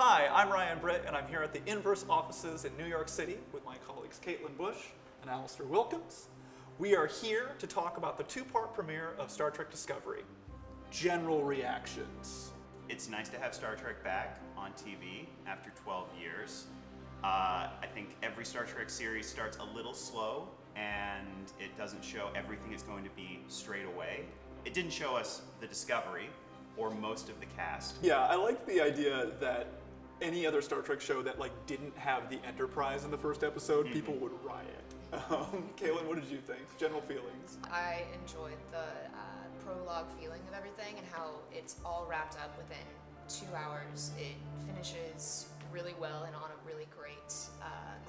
Hi, I'm Ryan Britt, and I'm here at the Inverse offices in New York City with my colleagues Caitlin Bush and Alistair Wilkins. We are here to talk about the two-part premiere of Star Trek Discovery. General reactions. It's nice to have Star Trek back on TV after 12 years. I think every Star Trek series starts a little slow, and it doesn't show everything it's going to be straight away. It didn't show us the Discovery, or most of the cast. Yeah, I like the idea that any other Star Trek show that didn't have the Enterprise in the first episode, people would riot. Caitlin, what did you think? General feelings? I enjoyed the prologue feeling of everything and how it's all wrapped up within 2 hours. It finishes really well and on a really great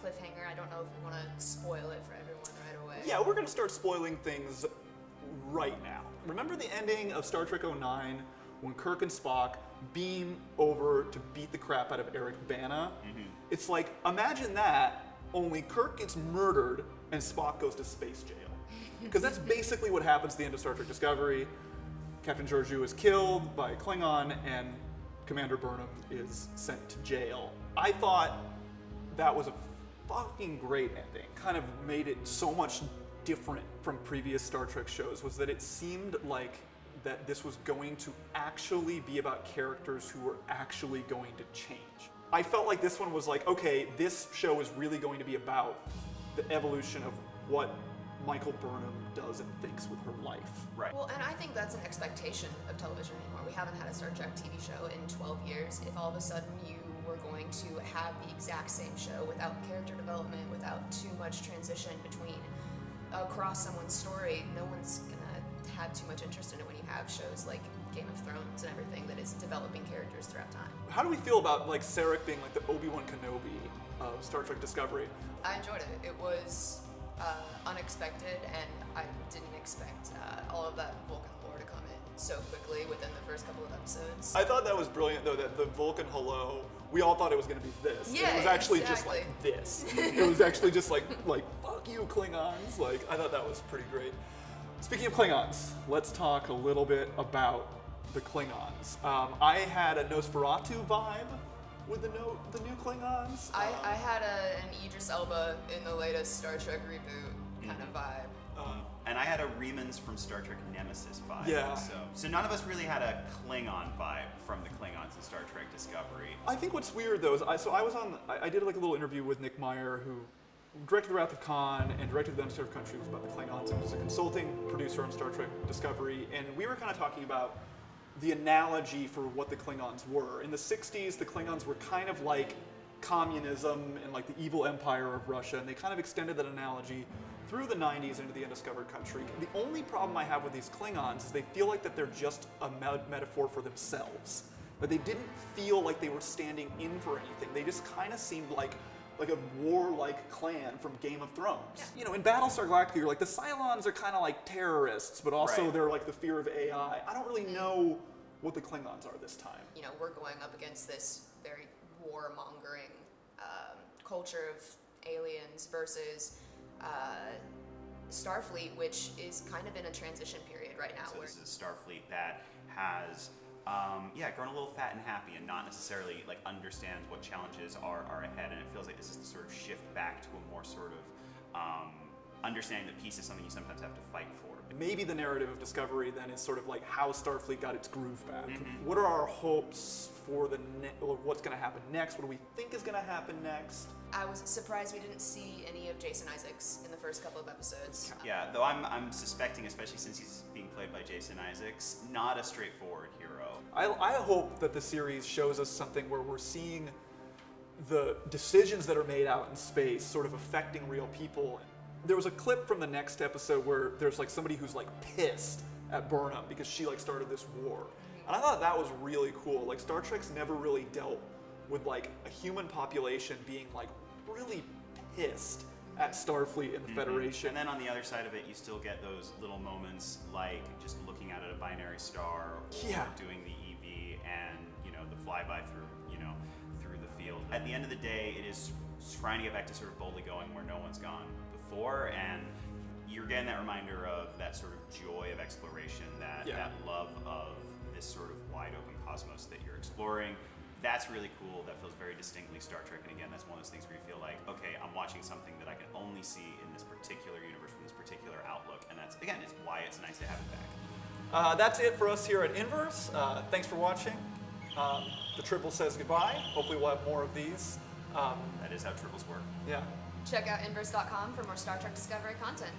cliffhanger. I don't know if we want to spoil it for everyone right away. Yeah, we're going to start spoiling things right now. Remember the ending of Star Trek 09 when Kirk and Spock beam over to beat the crap out of Eric Bana? It's like, imagine that, only Kirk gets murdered and Spock goes to space jail. Because that's basically what happens at the end of Star Trek Discovery. Captain Georgiou is killed by a Klingon and Commander Burnham is sent to jail. I thought that was a fucking great ending. Kind of made it so much different from previous Star Trek shows was that it seemed like that this was going to actually be about characters who were actually going to change. I felt like this one was like, okay, this show is really going to be about the evolution of what Michael Burnham does and thinks with her life. Right. Well, and I think that's an expectation of television anymore. We haven't had a Star Trek TV show in 12 years. If all of a sudden you were going to have the exact same show without character development, without too much transition across someone's story, no one's gonna have too much interest in it when you have shows like Game of Thrones and everything that is developing characters throughout time. How do we feel about Sarek being the Obi-Wan Kenobi of Star Trek Discovery? I enjoyed it. It was unexpected, and I didn't expect all of that Vulcan lore to come in so quickly within the first couple of episodes. I thought that was brilliant, though, that the Vulcan hello, we all thought it was going to be this. Yeah, it was actually exactly. just like this. It was actually just like fuck you, Klingons. I thought that was pretty great. Speaking of Klingons, let's talk a little bit about the Klingons. I had a Nosferatu vibe with the new Klingons. I had an Idris Elba in the latest Star Trek reboot kind of vibe. And I had a Remans from Star Trek Nemesis vibe. Yeah. So none of us really had a Klingon vibe from the Klingons in Star Trek Discovery. I think what's weird though is I did a little interview with Nick Meyer, who directed Wrath of Khan and directed The Unserved Country, was about the Klingons, and was a consulting producer on Star Trek Discovery, and we were kind of talking about the analogy for what the Klingons were. In the 60s, the Klingons were kind of like communism and the evil empire of Russia, and they kind of extended that analogy through the 90s into the Undiscovered Country. The only problem I have with these Klingons is they feel like that they're just a metaphor for themselves. But they didn't feel like they were standing in for anything. They just kind of seemed like a warlike clan from Game of Thrones. Yeah. You know, in Battlestar Galactica, you're the Cylons are kind of like terrorists, but also they're the fear of AI. I don't really know what the Klingons are this time. You know, we're going up against this very warmongering culture of aliens versus Starfleet, which is kind of in a transition period right now. So this is Starfleet that has grown a little fat and happy and not necessarily understands what challenges are ahead, and it feels like this is the sort of shift back to a more sort of understanding that peace is something you sometimes have to fight for. Maybe the narrative of Discovery then is sort of how Starfleet got its groove back. What are our hopes for what's going to happen next? What do we think is going to happen next? I was surprised we didn't see any of Jason Isaacs in the first couple of episodes. Yeah, though I'm suspecting, especially since he's being played by Jason Isaacs, not a straightforward hero. I hope that the series shows us something where we're seeing the decisions that are made out in space sort of affecting real people. There was a clip from the next episode where there's somebody who's pissed at Burnham because she started this war. And I thought that was really cool. Star Trek's never really dealt with a human population being really pissed at Starfleet and the Federation. And then on the other side of it, you still get those little moments just looking out at a binary star or doing the EV and the flyby through through the field. At the end of the day, it is trying to get back to sort of boldly going where no one's gone before, and you're getting that reminder of that sort of joy of exploration, that love of this sort of wide open cosmos that you're exploring. That's really cool. That feels very distinctly Star Trek. And again, that's one of those things where you feel like, okay, I'm watching something that I can only see in this particular universe from this particular outlook. And that's, again, it's why it's nice to have it back. That's it for us here at Inverse. Thanks for watching. The Triple says goodbye. Hopefully we'll have more of these. That is how triples work. Yeah. Check out inverse.com for more Star Trek Discovery content.